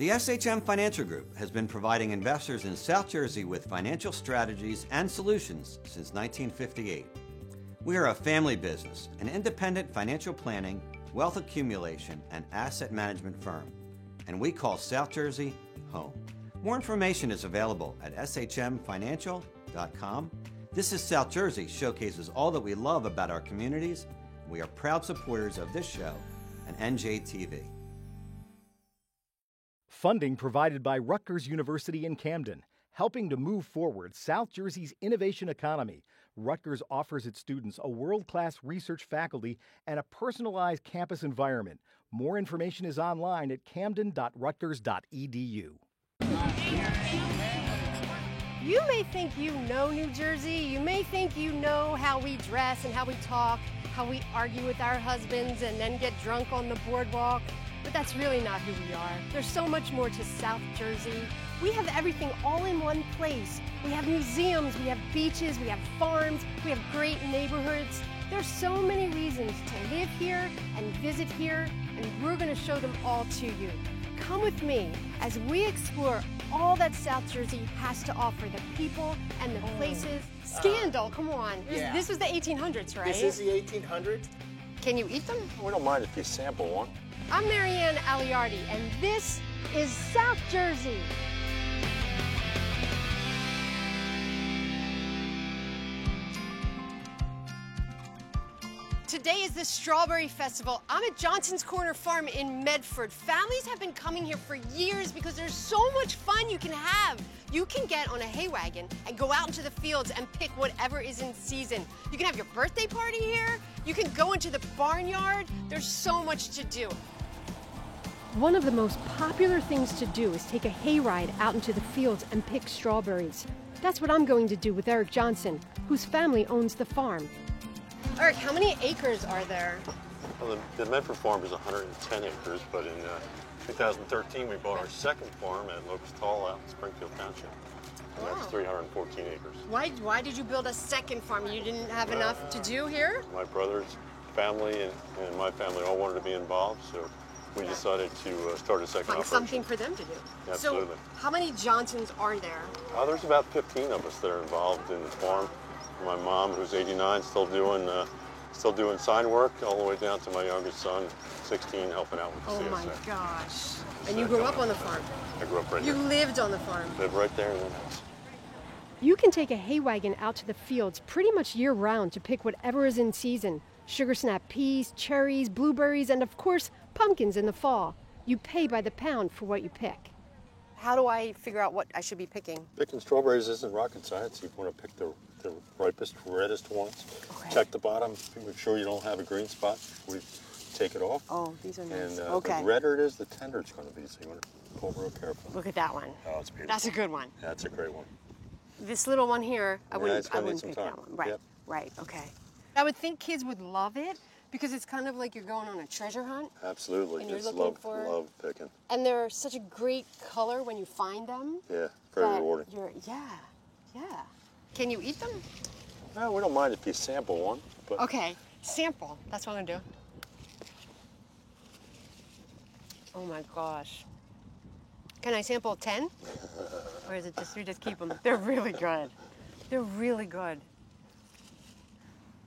The SHM Financial Group has been providing investors in South Jersey with financial strategies and solutions since 1958. We are a family business, an independent financial planning, wealth accumulation, and asset management firm, and we call South Jersey home. More information is available at shmfinancial.com. This is South Jersey showcases all that we love about our communities. We are proud supporters of this show and NJTV. Funding provided by Rutgers University in Camden, helping to move forward South Jersey's innovation economy. Rutgers offers its students a world-class research faculty and a personalized campus environment. More information is online at camden.rutgers.edu. You may think you know New Jersey. You may think you know how we dress and how we talk, how we argue with our husbands and then get drunk on the boardwalk. But that's really not who we are. There's so much more to South Jersey. We have everything all in one place. We have museums, we have beaches, we have farms, we have great neighborhoods. There's so many reasons to live here and visit here, and we're gonna show them all to you. Come with me as we explore all that South Jersey has to offer, the people and the places. Scandal, come on. Yeah. This was the 1800s, right? This is the 1800s. Can you eat them? We don't mind if you sample one. I'm Marianne Aliardi, and this is South Jersey. Today is the Strawberry Festival. I'm at Johnson's Corner Farm in Medford. Families have been coming here for years because there's so much fun you can have. You can get on a hay wagon and go out into the fields and pick whatever is in season. You can have your birthday party here. You can go into the barnyard. There's so much to do. One of the most popular things to do is take a hayride out into the fields and pick strawberries. That's what I'm going to do with Eric Johnson, whose family owns the farm. Eric, how many acres are there? Well, the Medford farm is 110 acres, but in 2013 we bought our second farm at Locust Hall out in Springfield Township. And that's 314 acres. Why did you build a second farm? You didn't have enough to do here? My brother's family and my family all wanted to be involved, so we decided to start a second Find operation. something for them to do. Absolutely. So how many Johnsons are there? There's about 15 of us that are involved in the farm. My mom, who's 89, still doing sign work, all the way down to my youngest son, 16, helping out with the CSA. Oh my gosh. And you grew up on the farm? I grew up right You there. lived on the farm? Lived right there in the house. You can take a hay wagon out to the fields pretty much year-round to pick whatever is in season. Sugar snap peas, cherries, blueberries, and of course, pumpkins in the fall. You pay by the pound for what you pick. How do I figure out what I should be picking? Picking strawberries isn't rocket science. You want to pick the ripest, reddest ones. Okay. Check the bottom, make sure you don't have a green spot before you take it off. Oh, these are nice. And okay. the redder it is, the tender it's going to be, so you want to pull real careful. Look at that one. Oh, it's beautiful. That's a good one. That's a great one. This little one here, I wouldn't pick time. that one. Right, Yep. right, okay. I would think kids would love it because it's kind of like you're going on a treasure hunt. Absolutely. And you're It's looking for... love picking. And they're such a great color when you find them. Yeah, very rewarding. Yeah. Can you eat them? No, we don't mind if you sample one. But Okay, sample. That's what I'm gonna do. Oh my gosh. Can I sample 10? Or is it just, we just keep them? They're really good. They're really good.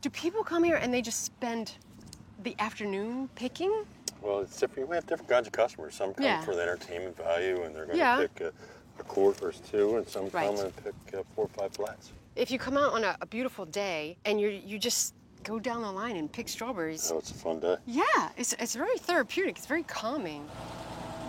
Do people come here and they just spend the afternoon picking? Well, it's different. We have different kinds of customers. Some come for the entertainment value, and they're going to pick a quart or two, and some come and pick 4 or 5 flats. If you come out on a beautiful day and you just go down the line and pick strawberries. Oh, it's a fun day. Yeah, it's very therapeutic. It's very calming.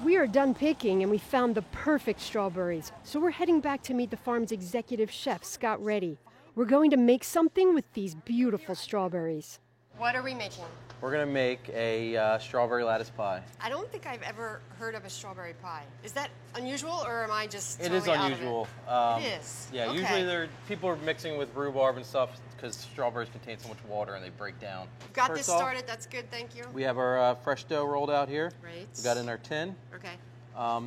We are done picking and we found the perfect strawberries. So we're heading back to meet the farm's executive chef, Scott Reddy. We're going to make something with these beautiful strawberries. What are we making? We're going to make a strawberry lattice pie. I don't think I've ever heard of a strawberry pie. Is that unusual, or am I just It is unusual. It is? Yeah, okay. Usually people are mixing with rhubarb and stuff because strawberries contain so much water and they break down. We've got this started. That's good, thank you. We have our fresh dough rolled out here. Right. We got in our tin. Okay.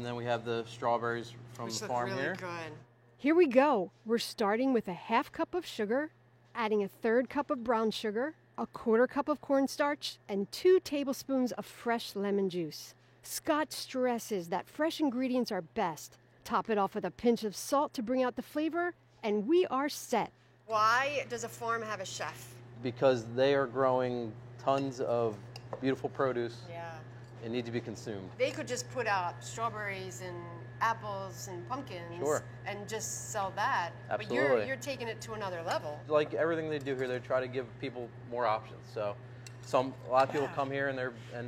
Then we have the strawberries from the farm really here. Good. Here we go. We're starting with a ½ cup of sugar, adding a 1/3 cup of brown sugar, a 1/4 cup of cornstarch, and 2 tablespoons of fresh lemon juice. Scott stresses that fresh ingredients are best. Top it off with a pinch of salt to bring out the flavor, and we are set. Why does a farm have a chef? Because they are growing tons of beautiful produce. Yeah. It needs to be consumed. They could just put out strawberries and apples and pumpkins Sure. and just sell that. Absolutely. But you're taking it to another level. Like everything they do here, they try to give people more options. So a lot of people come here and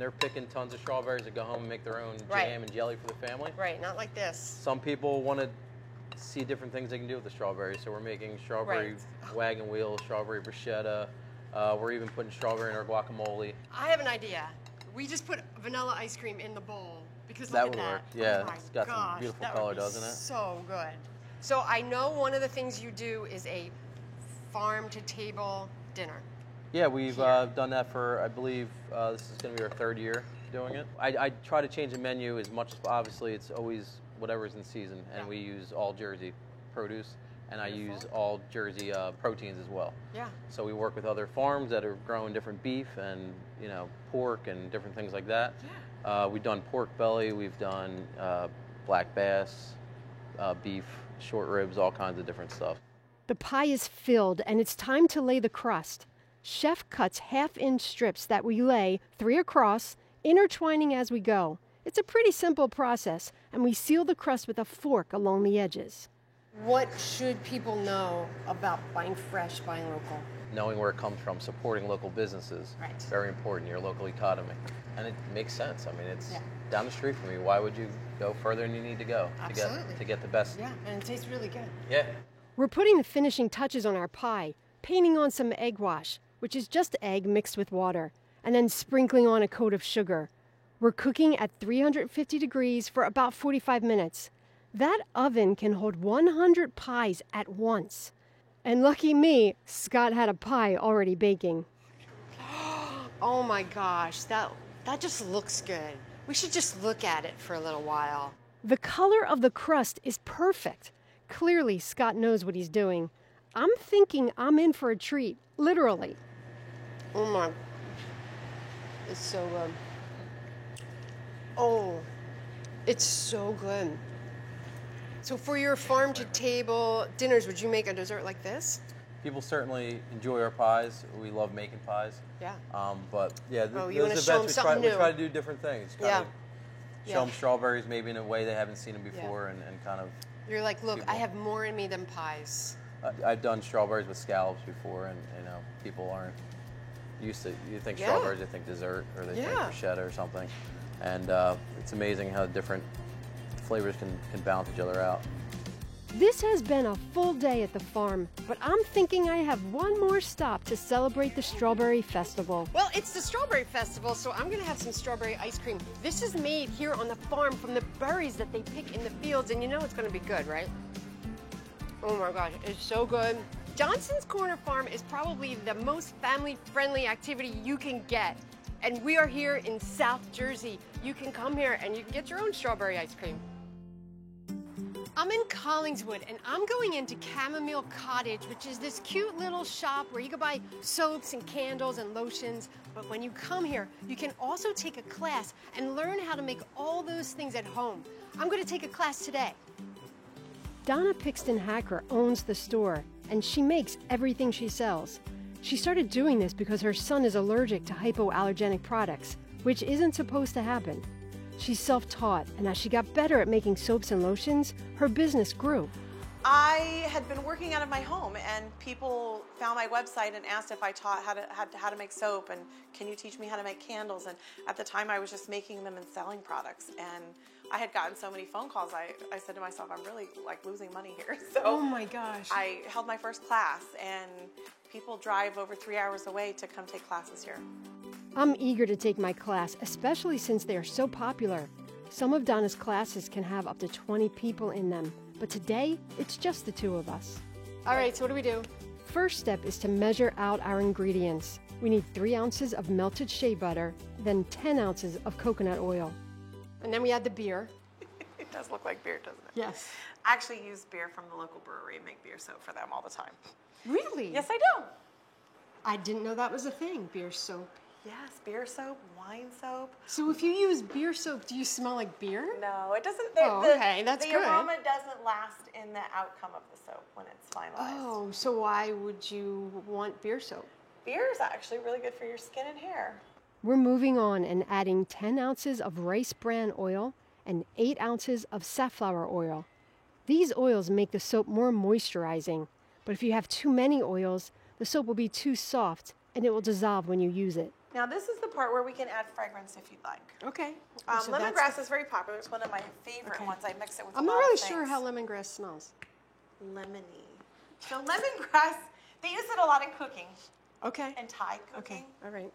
they're picking tons of strawberries to go home and make their own jam and jelly for the family. Right, not like this. Some people want to see different things they can do with the strawberries. So we're making strawberry wagon wheel, strawberry bruschetta. We're even putting strawberry in our guacamole. I have an idea. We just put vanilla ice cream in the bowl because That look would at that. work. Yeah, Oh it's got some gosh, beautiful that color, would be doesn't it? So good. So I know one of the things you do is a farm-to-table dinner. Yeah, we've done that for, I believe, this is going to be our 3rd year doing it. I try to change the menu as much as, obviously, it's always whatever's in season, and we use all Jersey produce, and I use all Jersey proteins as well. Yeah. So we work with other farms that are growing different beef and, pork and different things like that. Yeah. We've done pork belly, we've done black bass, beef, short ribs, all kinds of different stuff. The pie is filled, and it's time to lay the crust. Chef cuts half-inch strips that we lay 3 across, intertwining as we go. It's a pretty simple process, and we seal the crust with a fork along the edges. What should people know about buying fresh, buying local? Knowing where it comes from, supporting local businesses, very important, your local economy. And it makes sense. I mean, it's down the street from you. Why would you go further than you need to go to get the best? Yeah, and it tastes really good. Yeah. We're putting the finishing touches on our pie, painting on some egg wash, which is just egg mixed with water, and then sprinkling on a coat of sugar. We're cooking at 350 degrees for about 45 minutes. That oven can hold 100 pies at once. And lucky me, Scott had a pie already baking. Oh my gosh, that just looks good. We should just look at it for a little while. The color of the crust is perfect. Clearly, Scott knows what he's doing. I'm thinking I'm in for a treat, literally. Oh my, it's so good. Oh, it's so good. So for your farm-to-table dinners, would you make a dessert like this? People certainly enjoy our pies. We love making pies. Yeah. But yeah, you wanna those show 'em events something we new. try to do different things. Kind of show Yeah. them strawberries maybe in a way they haven't seen them before, and kind of. You're like, look, I have more in me than pies. I've done strawberries with scallops before, and people aren't used to. You think strawberries, they think dessert, or they think bruschetta or something, and it's amazing how different flavors can balance each other out. This has been a full day at the farm, but I'm thinking I have one more stop to celebrate the Strawberry Festival. Well, it's the Strawberry Festival, so I'm gonna have some strawberry ice cream. This is made here on the farm from the berries that they pick in the fields, and you know it's gonna be good, right? Oh my gosh, it's so good. Johnson's Corner Farm is probably the most family-friendly activity you can get. And we are here in South Jersey. You can come here and you can get your own strawberry ice cream. I'm in Collingswood, and I'm going into Chamomile Cottage, which is this cute little shop where you can buy soaps and candles and lotions. But when you come here, you can also take a class and learn how to make all those things at home. I'm going to take a class today. Donna Pixton Hacker owns the store, and she makes everything she sells. She started doing this because her son is allergic to hypoallergenic products, which isn't supposed to happen. She's self-taught, and as she got better at making soaps and lotions, her business grew. I had been working out of my home, and people found my website and asked if I taught how to make soap, and can you teach me how to make candles? And at the time, I was just making them and selling products, and I had gotten so many phone calls. I said to myself, I'm really like losing money here. So oh my gosh! I held my first class, and people drive over 3 hours away to come take classes here. I'm eager to take my class, especially since they are so popular. Some of Donna's classes can have up to 20 people in them, but today, it's just the two of us. All right, so what do we do? First step is to measure out our ingredients. We need 3 ounces of melted shea butter, then 10 ounces of coconut oil. And then we add the beer. It does look like beer, doesn't it? Yes. I actually use beer from the local brewery and make beer soap for them all the time. Really? Yes, I do. I didn't know that was a thing, beer soap. Yes, beer soap, wine soap. So if you use beer soap, do you smell like beer? No, it doesn't. Okay, that's the good. The aroma doesn't last in the outcome of the soap when it's finalized. Oh, so why would you want beer soap? Beer is actually really good for your skin and hair. We're moving on and adding 10 ounces of rice bran oil and 8 ounces of safflower oil. These oils make the soap more moisturizing, but if you have too many oils, the soap will be too soft and it will dissolve when you use it. Now this is the part where we can add fragrance if you'd like. Okay. Lemongrass is very popular. It's one of my favorite ones. I mix it with I'm a not lot really of sure things. how lemongrass smells. Lemony. So lemongrass, they use it a lot in cooking Okay. and Thai cooking. Okay. All right.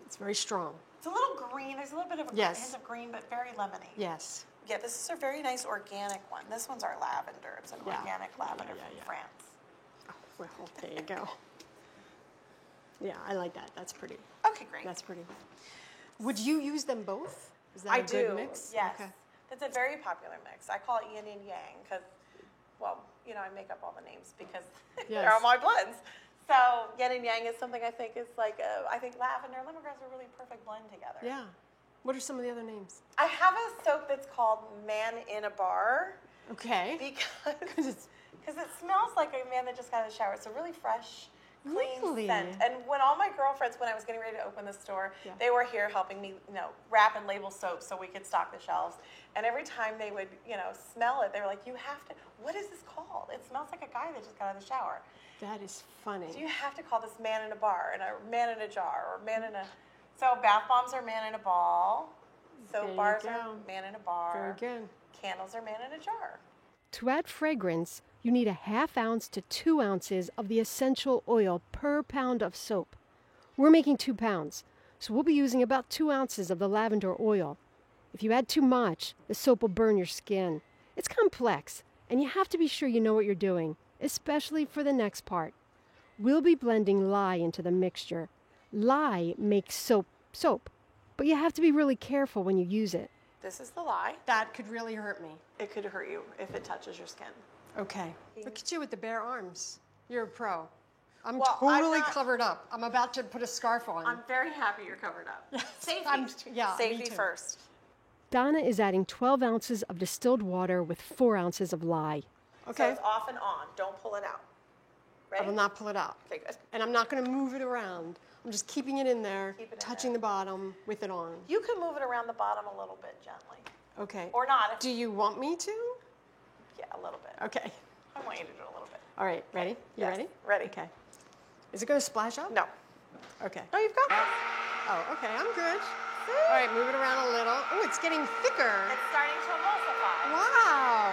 It's very strong. It's a little green. There's a little bit of a Yes. hint of green, but very lemony. Yes. Yeah, this is a very nice organic one. This one's our lavender. It's an Yeah. organic lavender Yeah, from yeah. France. Well, there you go. Yeah, I like that. That's pretty. Okay, great. That's pretty. Would you use them both? Is that I a good do. mix? Yes. Okay. It's a very popular mix. I call it yin and yang because, well, you know, I make up all the names because they're Yes. all my blends. So yin and yang is something I think is like, I think lavender and lemongrass are really a perfect blend together. Yeah. What are some of the other names? I have a soap that's called Man in a Bar Okay. because it smells like a man that just got out of the shower. It's a really fresh, clean Really? scent. And when all my girlfriends, when I was getting ready to open the store, Yeah. they were here helping me, you know, wrap and label soap so we could stock the shelves. And every time they would, you know, smell it, they were like, "You have to. What is this called? It smells like a guy that just got out of the shower. That is funny. So you have to call this Man in a Bar and a Man in a Jar or Man in a." So bath bombs are Man in a Ball. There Soap you bars go. are Man in a Bar. Very good. Candles are Man in a Jar. To add fragrance, you need a ½ ounce to 2 ounces of the essential oil per pound of soap. We're making 2 pounds, so we'll be using about 2 ounces of the lavender oil. If you add too much, the soap will burn your skin. It's complex, and you have to be sure you know what you're doing, especially for the next part. We'll be blending lye into the mixture. Lye makes soap, but you have to be really careful when you use it. This is the lye. That could really hurt me. It could hurt you if it touches your skin. Okay. Look at you with the bare arms. You're a pro. I'm Well, I'm totally not- covered up. I'm about to put a scarf on. I'm very happy you're covered up. Safety. Yeah, me Safety too. first. Donna is adding 12 ounces of distilled water with 4 ounces of lye. So Okay. it's off and on. Don't pull it out. Ready? I will not pull it out. Okay, good. And I'm not going to move it around. I'm just keeping it in there, Keep it in touching there. the bottom with it on. You can move it around the bottom a little bit gently. Okay. Or not. If, Do you want me to? yeah, a little bit. Okay. I want you to do a little bit. All right. Ready? You Yes, ready? ready. Okay. Is it going to splash up? No. Okay. No, you've got this. Oh, okay. I'm good. All right. Move it around a little. Oh, it's getting thicker. It's starting to emulsify. Wow.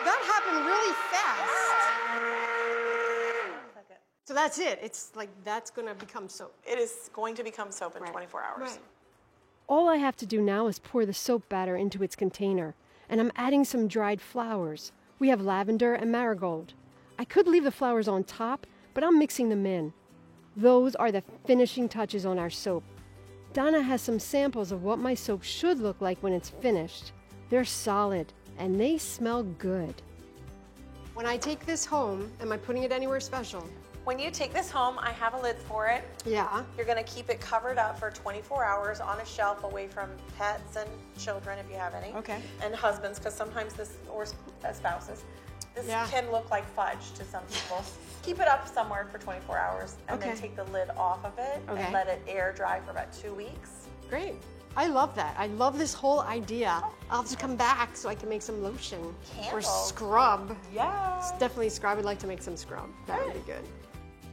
That happened really fast. So that's it. It's like that's going to become soap. It is going to become soap in Right. 24 hours. Right. All I have to do now is pour the soap batter into its container, and I'm adding some dried flowers. We have lavender and marigold. I could leave the flowers on top, but I'm mixing them in. Those are the finishing touches on our soap. Donna has some samples of what my soap should look like when it's finished. They're solid, and they smell good. When I take this home, am I putting it anywhere special? When you take this home, I have a lid for it. Yeah. You're going to keep it covered up for 24 hours on a shelf away from pets and children if you have any. Okay. And husbands, because sometimes this, or spouses, this Yeah. can look like fudge to some people. Keep it up somewhere for 24 hours and then Okay. take the lid off of it Okay. and let it air dry for about 2 weeks. Great. I love that. I love this whole idea. I'll just come back so I can make some lotion or Candles. scrub. Yeah. Definitely scrub. I'd like to make some scrub. That would be good.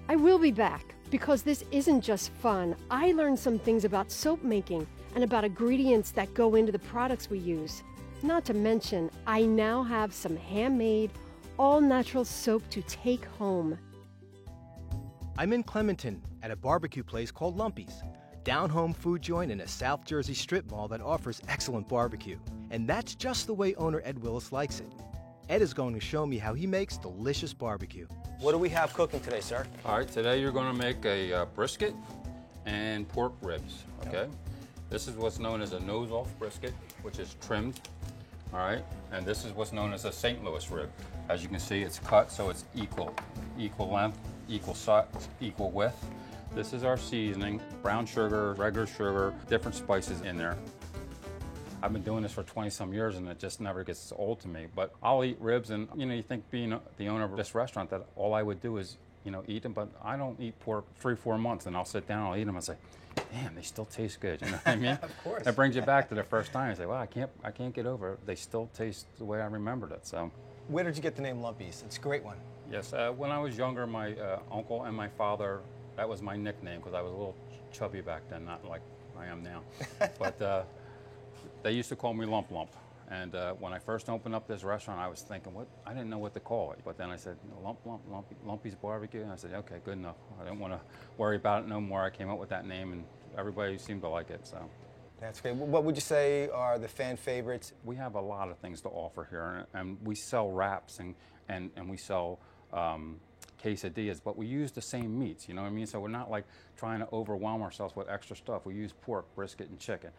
I will be back because this isn't just fun. I learned some things about soap making and about ingredients that go into the products we use. Not to mention, I now have some handmade, all-natural soap to take home. I'm in Clementon at a barbecue place called Lumpy's, down-home food joint in a South Jersey strip mall that offers excellent barbecue. And that's just the way owner Ed Willis likes it. Ed is going to show me how he makes delicious barbecue. What do we have cooking today, sir? All right, today you're going to make a brisket and pork ribs, okay? This is what's known as a nose-off brisket, which is trimmed, all right? And this is what's known as a St. Louis rib. As you can see, it's cut so it's equal length, equal size, equal width. This is our seasoning, brown sugar, regular sugar, different spices in there. I've been doing this for 20-some years and it just never gets old to me. But I'll eat ribs and, you think being the owner of this restaurant that all I would do is, eat them, but I don't eat pork 3-4 months and I'll sit down, I'll eat them and say, damn, they still taste good, you know what I mean? Of course. It brings you back to the first time. You say, well, I can't get over it. They still taste the way I remembered it, so. Where did you get the name Lumpy's? It's a great one. Yes, when I was younger, my uncle and my father, that was my nickname because I was a little chubby back then, not like I am now. But they used to call me Lump Lump. And when I first opened up this restaurant, I was thinking, I didn't know what to call it. But then I said, Lumpy's Barbecue. And I said, okay, good enough. I didn't want to worry about it no more. I came up with that name, and everybody seemed to like it. So that's great. What would you say are the fan favorites? We have a lot of things to offer here, and we sell wraps and we sell quesadillas, but we use the same meats, you know what I mean? So we're not like trying to overwhelm ourselves with extra stuff. We use pork, brisket, and chicken,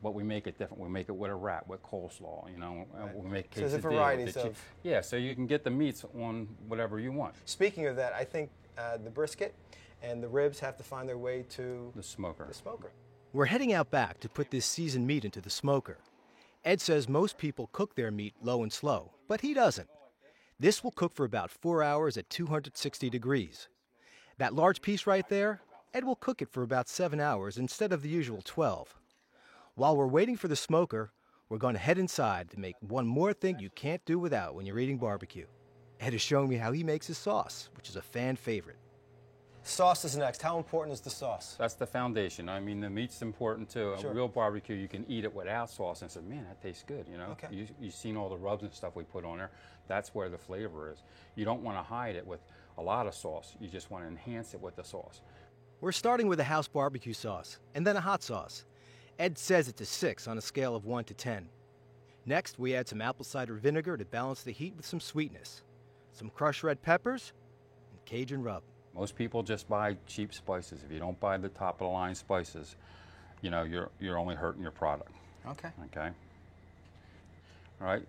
but we make it different. We make it with a wrap, with coleslaw, Right. We make quesadillas. So there's a variety of... Yeah, so you can get the meats on whatever you want. Speaking of that, I think the brisket and the ribs have to find their way to... The smoker. We're heading out back to put this seasoned meat into the smoker. Ed says most people cook their meat low and slow, but he doesn't. This will cook for about 4 hours at 260 degrees. That large piece right there, Ed will cook it for about 7 hours instead of the usual 12. While we're waiting for the smoker, we're going to head inside to make one more thing you can't do without when you're eating barbecue. Ed is showing me how he makes his sauce, which is a fan favorite. Sauce is next. How important is the sauce? That's the foundation. I mean, the meat's important too. Sure. A real barbecue, you can eat it without sauce and say, man, that tastes good, Okay. You've seen all the rubs and stuff we put on there. That's where the flavor is. You don't want to hide it with a lot of sauce. You just want to enhance it with the sauce. We're starting with a house barbecue sauce, and then a hot sauce. Ed says it's a 6 on a scale of 1 to 10. Next, we add some apple cider vinegar to balance the heat with some sweetness, some crushed red peppers, and Cajun rub. Most people just buy cheap spices. If you don't buy the top of the line spices, you're only hurting your product. Okay. Okay. All right.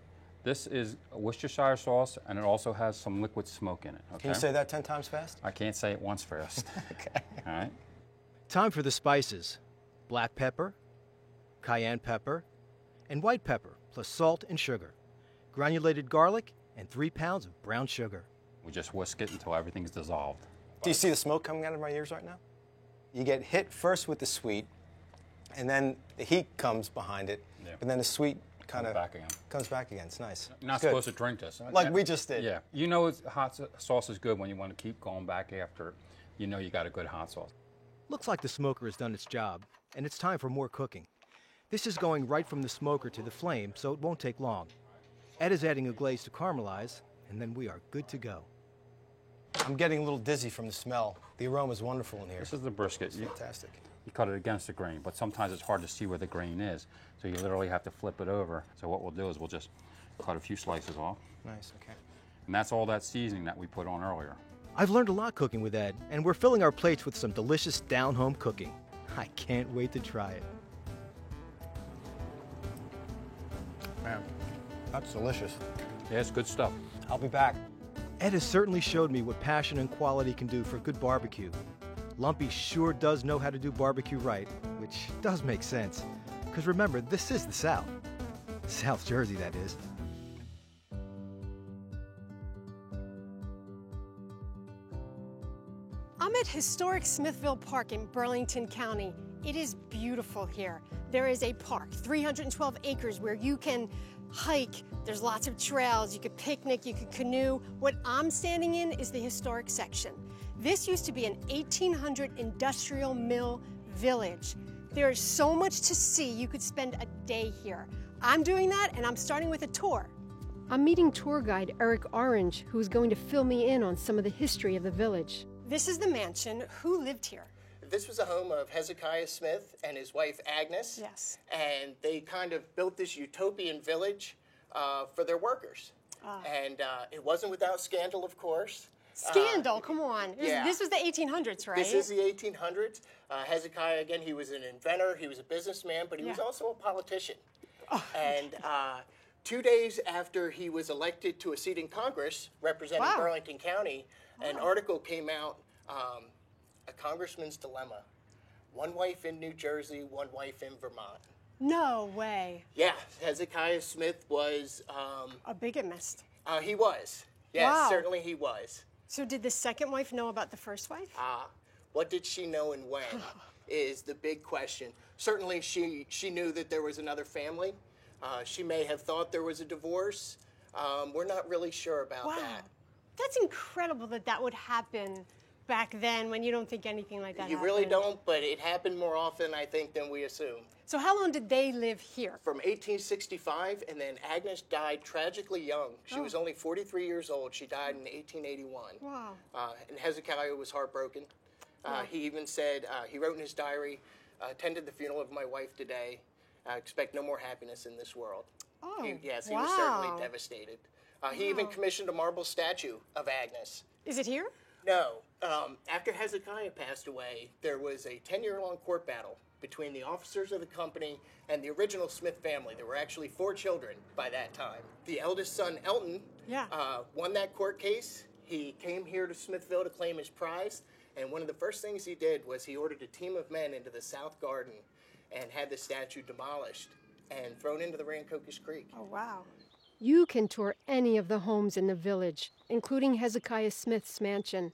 This is a Worcestershire sauce, and it also has some liquid smoke in it. Okay? Can you say that 10 times fast? I can't say it once fast. Okay. All right. Time for the spices: black pepper, cayenne pepper, and white pepper, plus salt and sugar, granulated garlic, and 3 pounds of brown sugar. We just whisk it until everything's dissolved. Do you see the smoke coming out of my ears right now? You get hit first with the sweet, and then the heat comes behind it, but then the sweet kind of comes back again. It's nice. You're not it's good. supposed to drink this. Like we just did. Yeah. Hot sauce is good when you want to keep going back after. You got a good hot sauce. Looks like the smoker has done its job, and it's time for more cooking. This is going right from the smoker to the flame, so it won't take long. Ed is adding a glaze to caramelize, and then we are good to go. I'm getting a little dizzy from the smell. The aroma is wonderful in here. This is the brisket. It's fantastic. You cut it against the grain, but sometimes it's hard to see where the grain is, so you literally have to flip it over. So what we'll do is we'll just cut a few slices off. Nice, okay. And that's all that seasoning that we put on earlier. I've learned a lot cooking with Ed, and we're filling our plates with some delicious down-home cooking. I can't wait to try it. Man, that's delicious. Yeah, it's good stuff. I'll be back. Ed has certainly showed me what passion and quality can do for good barbecue. Lumpy sure does know how to do barbecue right, which does make sense. Because remember, this is the South. South Jersey, that is. I'm at historic Smithville Park in Burlington County. It is beautiful here. There is a park, 312 acres, where you can hike. There's lots of trails. You could picnic, you could canoe. What I'm standing in is the historic section. This used to be an 1800 industrial mill village. There is so much to see. You could spend a day here. I'm doing that, and I'm starting with a tour. I'm meeting tour guide Eric Orange, who's going to fill me in on some of the history of the village. This is the mansion. Who lived here? This was a home of Hezekiah Smith and his wife Agnes. Yes. And they kind of built this utopian village for their workers. And it wasn't without scandal, of course. Scandal, come on. Yeah. This was the 1800s, right? This is the 1800s. Hezekiah, again, he was an inventor, he was a businessman, but he was also a politician. And 2 days after he was elected to a seat in Congress representing Burlington County, an article came out A Congressman's Dilemma. One wife in New Jersey, one wife in Vermont. No way. Yeah, Hezekiah Smith was... a bigamist. He was. Yes, Wow. certainly he was. So did the second wife know about the first wife? What did she know and when is the big question. Certainly she knew that there was another family. She may have thought there was a divorce. We're not really sure about that. That's incredible that that would happen back then when you don't think anything like that You really don't, but it happened more often, I think, than we assume. So how long did they live here? From 1865, and then Agnes died tragically young. She was only 43 years old. She died in 1881. Wow. And Hezekiah was heartbroken. He even said, he wrote in his diary, attended the funeral of my wife today. Expect no more happiness in this world. Oh, Yes, he was certainly devastated. He even commissioned a marble statue of Agnes. Is it here? No. After Hezekiah passed away, there was a 10-year-long court battle between the officers of the company and the original Smith family. There were actually 4 children by that time. The eldest son, Elton, won that court case. He came here to Smithville to claim his prize, and one of the first things he did was he ordered a team of men into the South Garden and had the statue demolished and thrown into the Rancocas Creek. Oh, wow. You can tour any of the homes in the village, including Hezekiah Smith's mansion.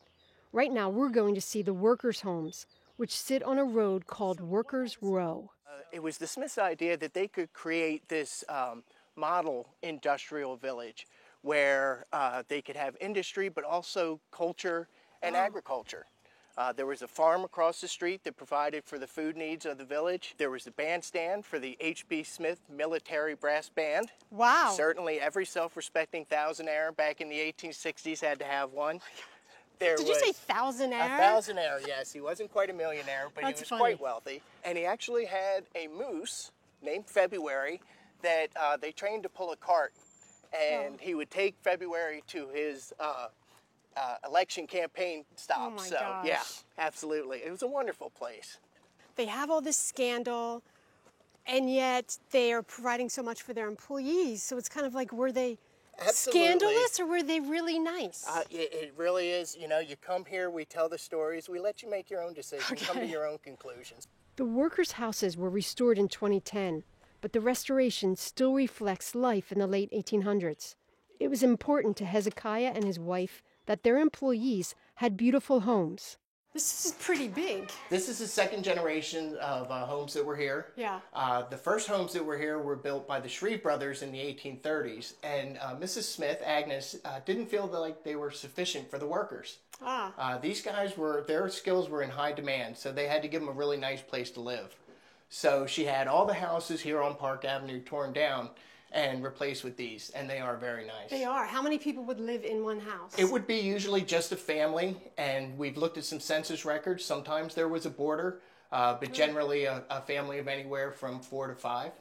Right now, we're going to see the workers' homes, which sit on a road called Workers' Row. It was the Smiths' idea that they could create this model industrial village where they could have industry, but also culture and agriculture. There was a farm across the street that provided for the food needs of the village. There was the bandstand for the H.B. Smith Military Brass Band. Wow. Certainly every self-respecting thousandaire back in the 1860s had to have one. Did you say thousandaire? A thousandaire, yes. He wasn't quite a millionaire, but he was quite wealthy. And he actually had a moose named February that they trained to pull a cart. And he would take February to his election campaign stop. Oh my gosh. Yeah, absolutely. It was a wonderful place. They have all this scandal, and yet they are providing so much for their employees. So it's kind of like, were they scandalous or were they really nice? It really is. You know, you come here, we tell the stories, we let you make your own decisions, come to your own conclusions. The workers' houses were restored in 2010, but the restoration still reflects life in the late 1800s. It was important to Hezekiah and his wife that their employees had beautiful homes. This is pretty big. This is the second generation of homes that were here. Yeah. The first homes that were here were built by the Shreve brothers in the 1830s, and Mrs. Smith, Agnes, didn't feel like they were sufficient for the workers. These guys their skills were in high demand, so they had to give them a really nice place to live. So she had all the houses here on Park Avenue torn down and replaced with these, and they are very nice. They are. How many people would live in one house? It would be usually just a family, and we've looked at some census records. Sometimes there was a boarder, but generally a family of anywhere from 4 to 5.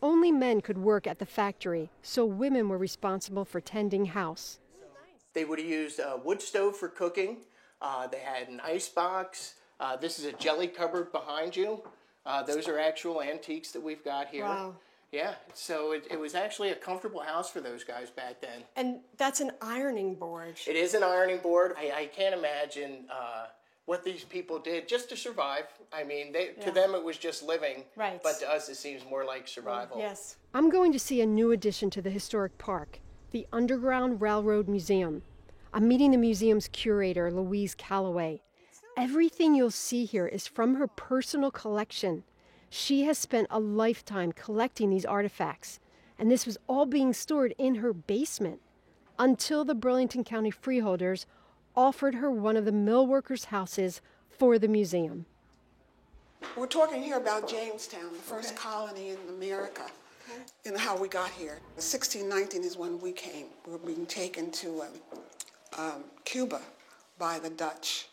Only men could work at the factory, so women were responsible for tending house. They would have used a wood stove for cooking. They had an ice box. This is a jelly cupboard behind you. Those are actual antiques that we've got here. Wow. Yeah, so it was actually a comfortable house for those guys back then. And that's an ironing board. It is an ironing board. I can't imagine what these people did just to survive. I mean, to them it was just living, right. But to us it seems more like survival. Yes. I'm going to see a new addition to the historic park, the Underground Railroad Museum. I'm meeting the museum's curator, Louise Calloway. Everything you'll see here is from her personal collection. She has spent a lifetime collecting these artifacts, and this was all being stored in her basement until the Burlington County freeholders offered her one of the mill workers' houses for the museum. We're talking here about Jamestown, the first colony in America, and how we got here. 1619 is when we came. We were being taken to Cuba by the Dutch,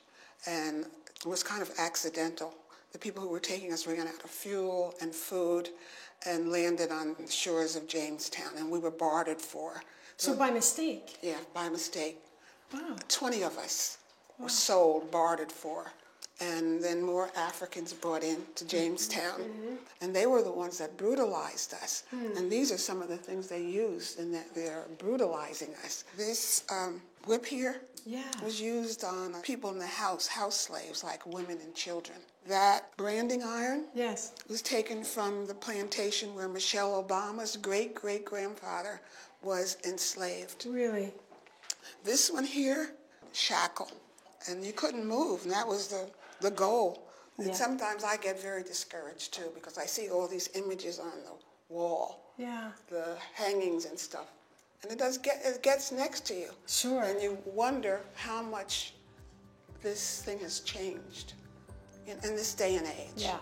and it was kind of accidental. The people who were taking us ran out of fuel and food and landed on the shores of Jamestown, and we were bartered for. So by mistake? Yeah, by mistake. Wow. 20 of us were sold, bartered for, and then more Africans brought in to Jamestown. And they were the ones that brutalized us. And these are some of the things they used in that they're brutalizing us. This whip here was used on people in the house slaves, like women and children. That branding iron was taken from the plantation where Michelle Obama's great-great-grandfather was enslaved. Really? This one here, shackle. And you couldn't move, and that was the goal. And sometimes I get very discouraged too, because I see all these images on the wall, the hangings and stuff. And it gets next to you. Sure. And you wonder how much this thing has changed in this day and age. Yeah.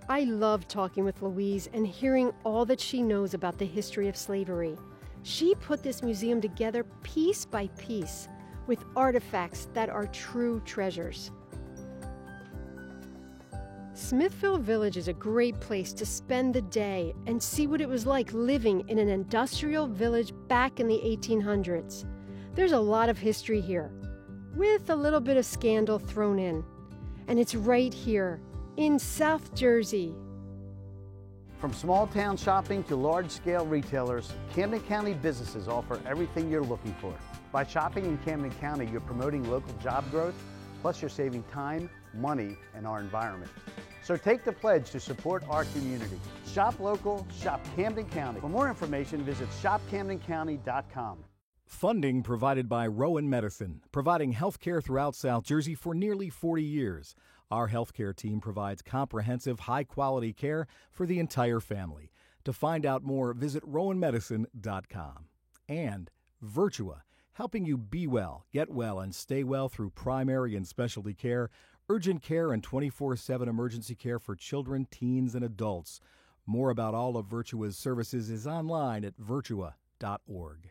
I love talking with Louise and hearing all that she knows about the history of slavery. She put this museum together piece by piece with artifacts that are true treasures. Smithville Village is a great place to spend the day and see what it was like living in an industrial village back in the 1800s. There's a lot of history here, with a little bit of scandal thrown in. And it's right here, in South Jersey. From small town shopping to large-scale retailers, Camden County businesses offer everything you're looking for. By shopping in Camden County, you're promoting local job growth, plus you're saving time, money, and our environment. So take the pledge to support our community. Shop local, shop Camden County. For more information, visit shopcamdencounty.com. Funding provided by Rowan Medicine, providing health care throughout South Jersey for nearly 40 years. Our healthcare team provides comprehensive, high-quality care for the entire family. To find out more, visit rowanmedicine.com. And Virtua, helping you be well, get well, and stay well through primary and specialty care, urgent care, and 24/7 emergency care for children, teens, and adults. More about all of Virtua's services is online at virtua.org.